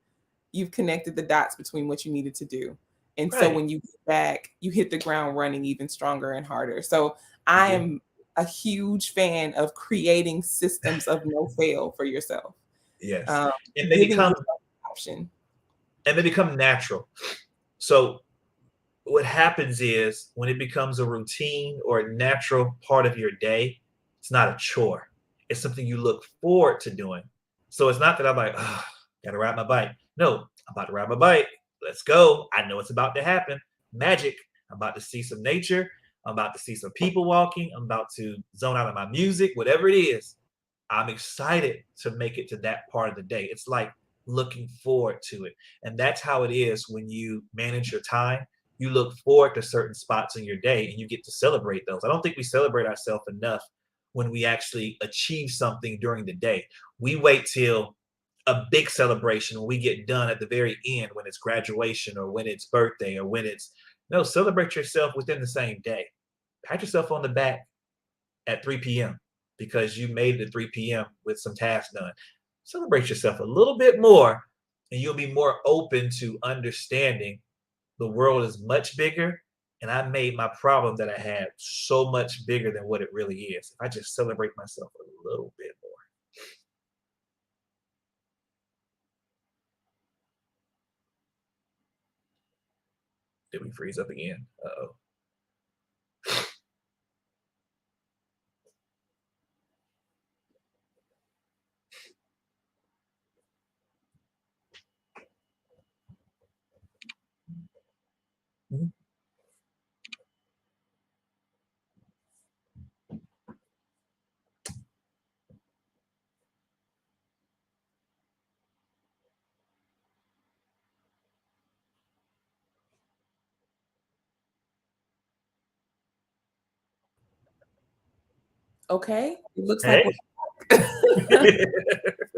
you've connected the dots between what you needed to do. And so Right. when you get back, you hit the ground running even stronger and harder. So I Yeah. am a huge fan of creating systems of no fail for yourself. Yes. Um, And they Giving become yourself an option. natural. So what happens is when it becomes a routine or a natural part of your day, it's not a chore. It's something you look forward to doing. So it's not that I'm like, oh, gotta ride my bike. No, I'm about to ride my bike. Let's go. I know it's about to happen. Magic. I'm about to see some nature. I'm about to see some people walking. I'm about to zone out of my music, whatever it is. I'm excited to make it to that part of the day. It's like looking forward to it. And that's how it is when you manage your time. You look forward to certain spots in your day and you get to celebrate those. I don't think we celebrate ourselves enough when we actually achieve something during the day. We wait till a big celebration when we get done at the very end, when it's graduation or when it's birthday or when it's no, celebrate yourself within the same day. Pat yourself on the back at 3 p.m. because you made it at 3 p.m. with some tasks done. Celebrate yourself a little bit more, and you'll be more open to understanding the world is much bigger. And I made my problem that I had so much bigger than what it really is. I just celebrate myself a little bit more. Did we freeze up again? Uh-oh. Mhm. Okay. It looks like Hey. we're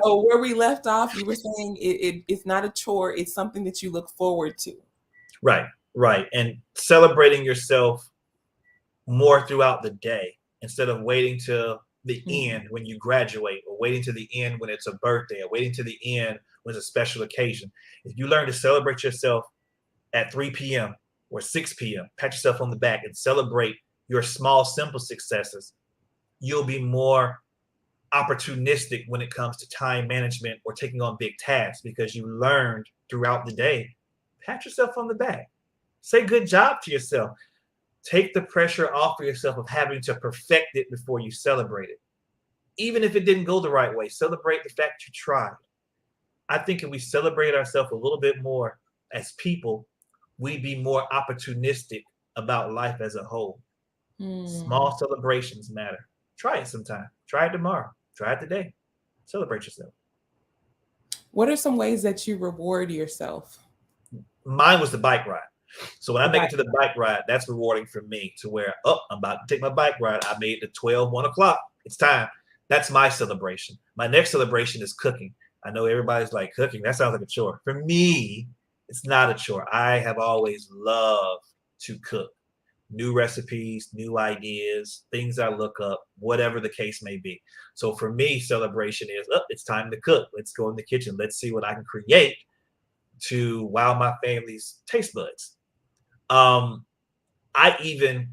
so where we left off, you were saying it's not a chore, it's something that you look forward to. Right, right. And celebrating yourself more throughout the day instead of waiting till the Mhm. end when you graduate or waiting to the end when it's a birthday or waiting to the end when it's a special occasion. If you learn to celebrate yourself at 3 p.m. or 6 p.m., pat yourself on the back and celebrate your small, simple successes, you'll be more opportunistic when it comes to time management or taking on big tasks because you learned throughout the day. Pat yourself on the back. Say good job to yourself. Take the pressure off of yourself of having to perfect it before you celebrate it. Even if it didn't go the right way, celebrate the fact you tried. I think if we celebrate ourselves a little bit more as people, we'd be more opportunistic about life as a whole. Hmm. Small celebrations matter. Try it sometime. Try it tomorrow. Try it today. Celebrate yourself. What are some ways that you reward yourself? Mine was the bike ride. So when I The make it bike. to the bike ride, that's rewarding for me to where, oh, I'm about to take my bike ride. I made it to 12, 1 o'clock. It's time. That's my celebration. My next celebration is cooking. I know everybody's like, cooking, that sounds like a chore. For me, it's not a chore. I have always loved to cook. New recipes, new ideas, things I look up, whatever the case may be. So for me, celebration is, oh, it's time to cook. Let's go in the kitchen. Let's see what I can create to wow my family's taste buds. Um, I even,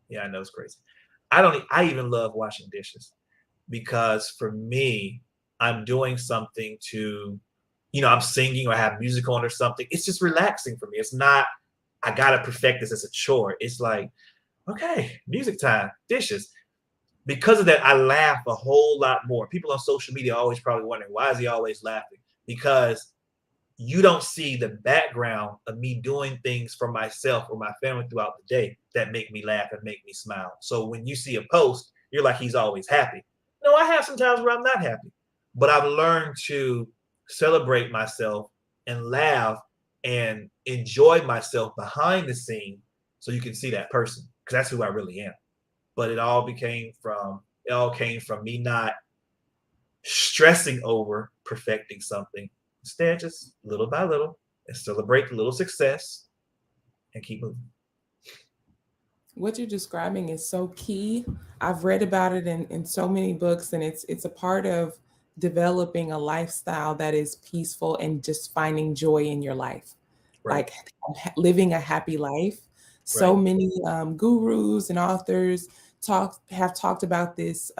yeah, I know it's crazy. I even love washing dishes because for me, I'm doing something to, I'm singing or have music on or something. It's just relaxing for me. It's not, I gotta perfect this as a chore. It's like, okay, music time, dishes. Because of that, I laugh a whole lot more. People on social media are always probably wondering, why is he always laughing? Because you don't see the background of me doing things for myself or my family throughout the day that make me laugh and make me smile. So when you see a post, you're like, he's always happy. No, I have some times where I'm not happy, but I've learned to celebrate myself and laugh and enjoy myself behind the scene so you can see that person because that's who I really am. But it all came from me not stressing over perfecting something. Instead, just little by little and celebrate the little success and keep moving. What you're describing is so key. I've read about it in so many books, and it's a part of developing a lifestyle that is peaceful and just finding joy in your life, Right, like living a happy life. So right, many gurus and authors have talked about this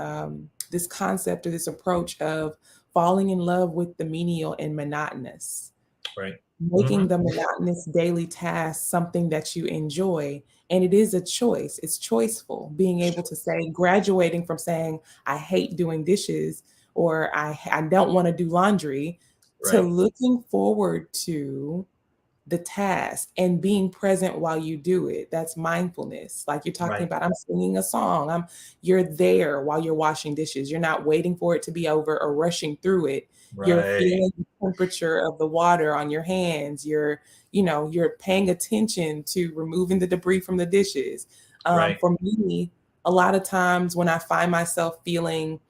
this concept or this approach of falling in love with the menial and monotonous, right. making Mm-hmm. the monotonous daily task something that you enjoy. And it is a choice. It's choiceful, being able to say, graduating from saying, I hate doing dishes or I don't want to do laundry, to Right, looking forward to the task and being present while you do it. That's mindfulness. Like you're talking right, about, I'm singing a song. You're there while you're washing dishes. You're not waiting for it to be over or rushing through it. You're right, feeling the temperature of the water on your hands. You're paying attention to removing the debris from the dishes. right, For me, a lot of times when I find myself feeling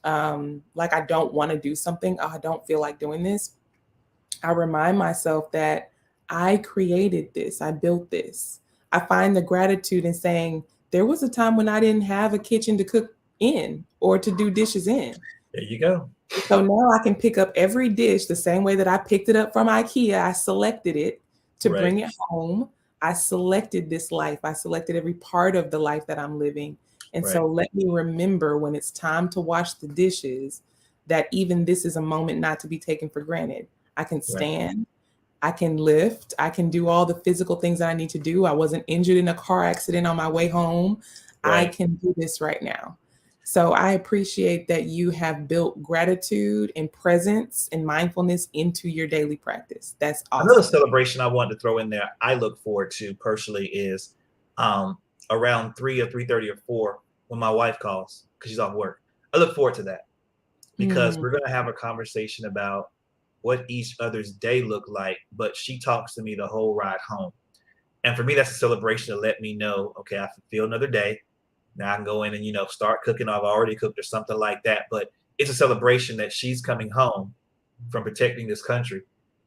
like I don't want to do something, oh, I don't feel like doing this, I remind myself that I created this, I built this. I find the gratitude in saying, there was a time when I didn't have a kitchen to cook in or to do dishes in. there you go. So now I can pick up every dish the same way that I picked it up from IKEA. I selected it to Right, bring it home. I selected this life. I selected every part of the life that I'm living. And right, so let me remember when it's time to wash the dishes that even this is a moment not to be taken for granted. I can right, stand, I can lift, I can do all the physical things that I need to do. I wasn't injured in a car accident on my way home. I right. can do this right now. So I appreciate that you have built gratitude and presence and mindfulness into your daily practice. That's Another awesome. celebration I wanted to throw in there, I look forward to personally is um, around 3 or 3:30 or 4 when my wife calls because she's off work. I look forward to that because Mm, we're going to have a conversation about what each other's day look like, but she talks to me the whole ride home. And for me, that's a celebration to let me know, okay, I fulfill another day. Now I can go in and, start cooking. I've already cooked or something like that. But it's a celebration that she's coming home from protecting this country.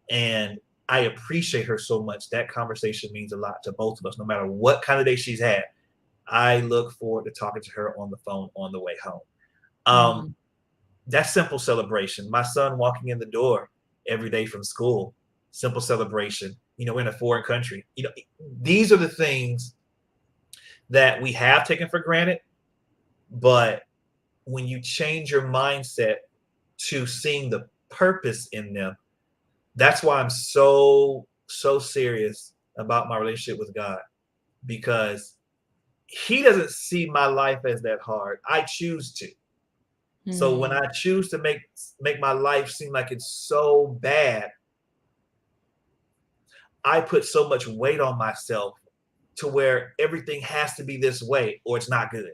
And I appreciate her so much. That conversation means a lot to both of us, no matter what kind of day she's had. I look forward to talking to her on the phone on the way home. Um, mm. that simple celebration. My son walking in the door every day from school, simple celebration. In a foreign country. These are the things that we have taken for granted, but when you change your mindset to seeing the purpose in them, that's why I'm so serious about my relationship with God because he doesn't see my life as that hard. I choose to. So when Mm. I choose to make my life seem like it's so bad, I put so much weight on myself to where everything has to be this way or it's not good.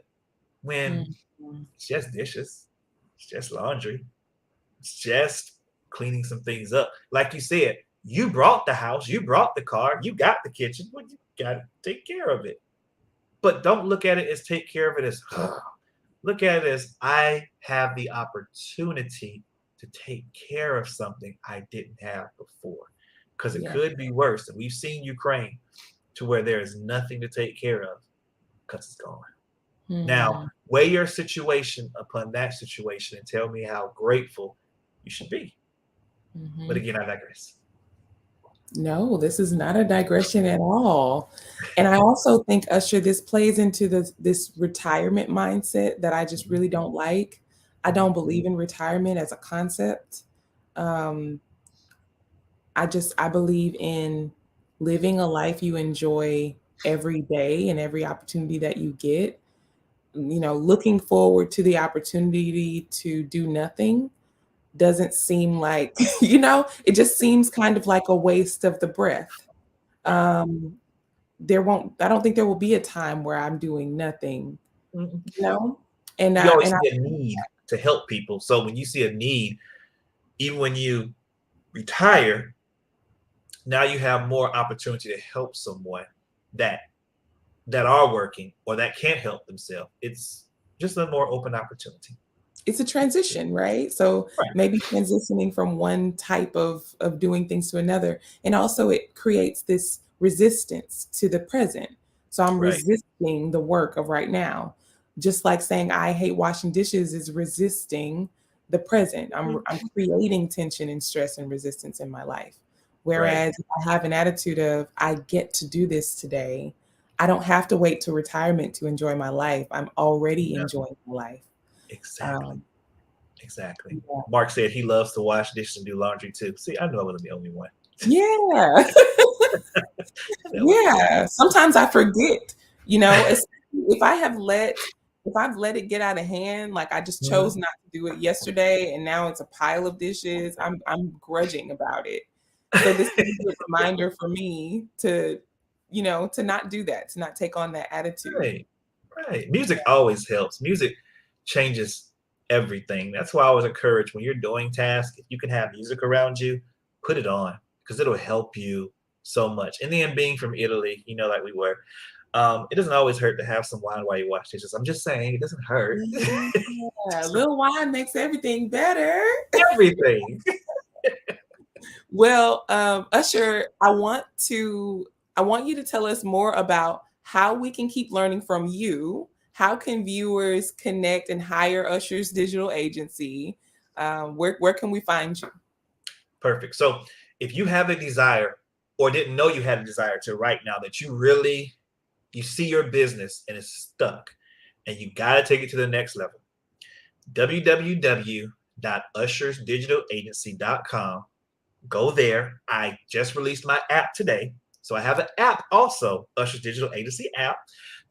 When Mhm. it's just dishes, it's just laundry, it's just cleaning some things up. Like you said, you brought the house, you brought the car, you got the kitchen, well, you got to take care of it. But don't look at it as take care of it as, look at it as I have the opportunity to take care of something I didn't have before. Because it Yeah. could be worse. And we've seen Ukraine to where there is nothing to take care of because it's gone. Now, Hmm. weigh your situation upon that situation and tell me how grateful you should be. But Hmm. again, I digress. No, this is not a digression at all. And I also think, Usher, this plays into this retirement mindset that I just really don't like. I don't Mhm. believe in retirement as a concept. Um, I believe in living a life you enjoy every day and every opportunity that you get. Looking forward to the opportunity to do nothing doesn't seem like, it just seems kind of like a waste of the breath. Right. Um, I don't think there will be a time where I'm doing nothing, Mhm. you know? And You I, always and I, see a need to help people. So when you see a need, even when you retire, now you have more opportunity to help someone that that are working or that can't help themselves. It's just a more open opportunity. it's a transition, right? So Right. maybe transitioning from one type of doing things to another. And also it creates this resistance to the present. So I'm Right. resisting the work of right now. Just like saying I hate washing dishes is resisting the present. I'm Mhm. creating tension and stress and resistance in my life. Right. Whereas if I have an attitude of I get to do this today, I don't have to wait to retirement to enjoy my life. I'm already Yeah. enjoying my life. Exactly. Um, Exactly. yeah. Mark said he loves to wash dishes and do laundry too. See, I know I wasn't the only one. Yeah. I know I wasn't the only Yeah. Sometimes I forget, especially if I've let it get out of hand, like I just chose one. not to do it yesterday and now it's a pile of dishes, I'm grudging about it. So this is a good reminder for me to not do that, to not take on that attitude. Right. Right. Music always helps. Music changes everything. That's why I always encourage when you're doing tasks, if you can have music around you, put it on because it'll help you so much. And then being from Italy, like we were, it doesn't always hurt to have some wine while you wash dishes. I'm just saying it doesn't hurt. Yeah, a So little wine makes everything better. everything. Well, Usher, I want you to tell us more about how we can keep learning from you. How can viewers connect and hire Usher's digital agency? Where can we find you? Perfect. So if you have a desire or didn't know you had a desire to right now that you see your business and it's stuck and you got to take it to the next level, www.ushersdigitalagency.com. Go there. I just released my app today. So I have an app also, Usher's Digital Agency app,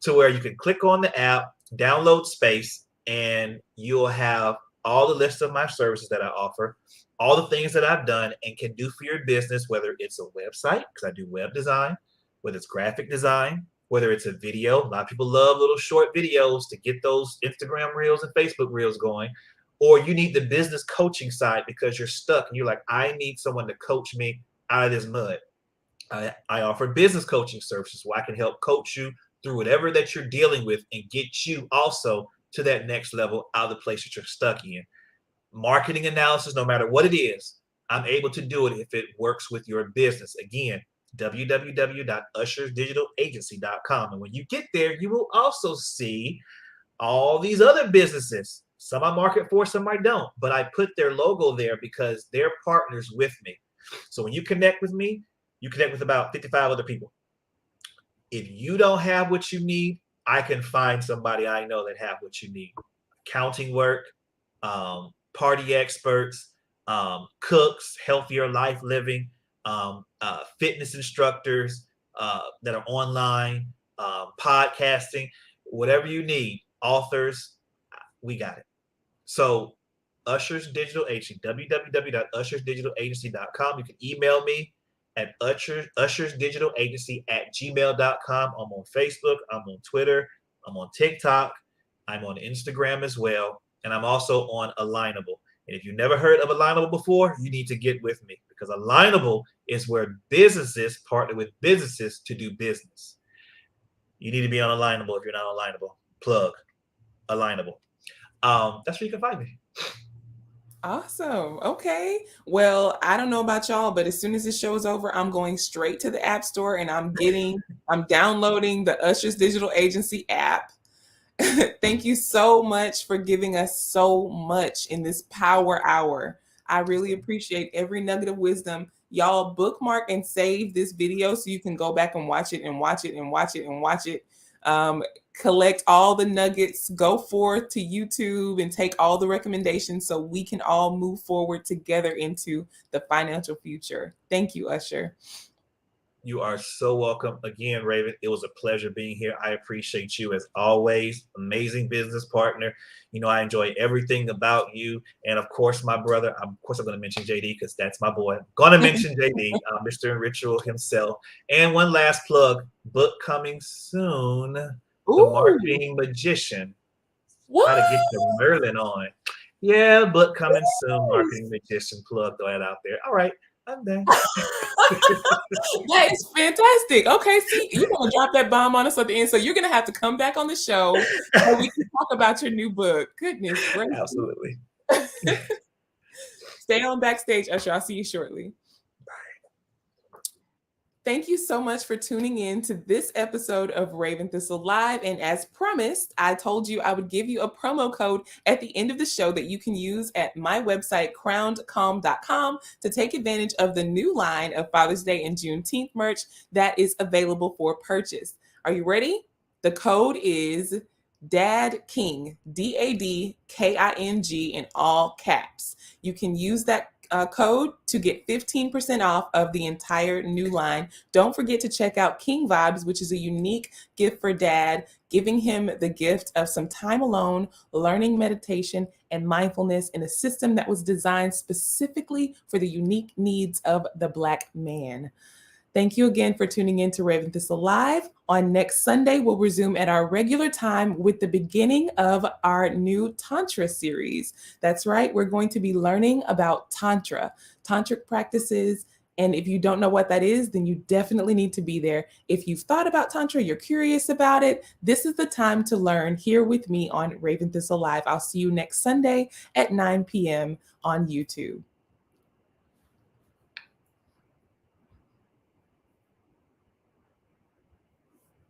to where you can click on the app, download space, and you'll have all the list of my services that I offer, all the things that I've done and can do for your business, whether it's a website, because I do web design, whether it's graphic design, whether it's a video. A lot of people love little short videos to get those Instagram reels and Facebook reels going, or you need the business coaching side because you're stuck and you're like, I need someone to coach me out of this mud. I offer business coaching services where I can help coach you through whatever that you're dealing with and get you also to that next level out of the place that you're stuck in. Marketing analysis, no matter what it is, I'm able to do it if it works with your business. Again, www.ushersdigitalagency.com. And when you get there, you will also see all these other businesses. Some I market for, some I don't, but I put their logo there because they're partners with me. So when you connect with me, you connect with about 55 other people. If you don't have what you need, I can find somebody I know that have what you need. Accounting work, party experts, cooks, healthier life living, fitness instructors that are online, podcasting, whatever you need, authors, we got it. So Usher's Digital Agency, www.ushersdigitalagency.com. You can email me at Usher's Digital Agency at gmail.com. I'm on Facebook. I'm on Twitter. I'm on TikTok. I'm on Instagram as well. And I'm also on Alignable. And if you've never heard of Alignable before, you need to get with me because Alignable is where businesses partner with businesses to do business. You need to be on Alignable if you're not on Alignable. Plug Alignable. That's where you can find me. Awesome. Okay. Well, I don't know about y'all, but as soon as this show is over, I'm going straight to the App Store and I'm downloading the Usher's Digital Agency app. Thank you so much for giving us so much in this power hour. I really appreciate every nugget of wisdom. Y'all bookmark and save this video so you can go back and watch it and watch it and watch it and watch it. Collect all the nuggets, go forth to YouTube and take all the recommendations so we can all move forward together into the financial future. Thank you, Usher. You are so welcome. Again, Raven, it was a pleasure being here. I appreciate you as always. Amazing business partner. You know, I enjoy everything about you. And of course, my brother, of course, I'm going to mention JD because that's my boy. Going to mention JD, Mr. Ritual himself. And one last plug, book coming soon. The Marketing Magician. What? Got to get the Merlin on. Yeah, book coming soon. Marketing Magician. Plug that out there. All right. I'm done. That is fantastic. Okay, see, you're gonna drop that bomb on us at the end, so you're gonna have to come back on the show so we can talk about your new book. Goodness gracious. Absolutely. Stay on backstage, Usher. I'll see you shortly. Thank you so much for tuning in to this episode of Raven Thissel Live. And as promised, I told you I would give you a promo code at the end of the show that you can use at my website, crownedcalm.com, to take advantage of the new line of Father's Day and Juneteenth merch that is available for purchase. Are you ready? The code is Dad King, DADKING in all caps. You can use that code to get 15% off of the entire new line. Don't forget to check out King Vibes, which is a unique gift for dad, giving him the gift of some time alone, learning meditation and mindfulness in a system that was designed specifically for the unique needs of the Black man. Thank you again for tuning in to Raven Thissel Live. On next Sunday, we'll resume at our regular time with the beginning of our new Tantra series. That's right, we're going to be learning about Tantra, tantric practices. And if you don't know what that is, then you definitely need to be there. If you've thought about Tantra, you're curious about it, this is the time to learn here with me on Raven Thissel Live. I'll see you next Sunday at 9 p.m. on YouTube.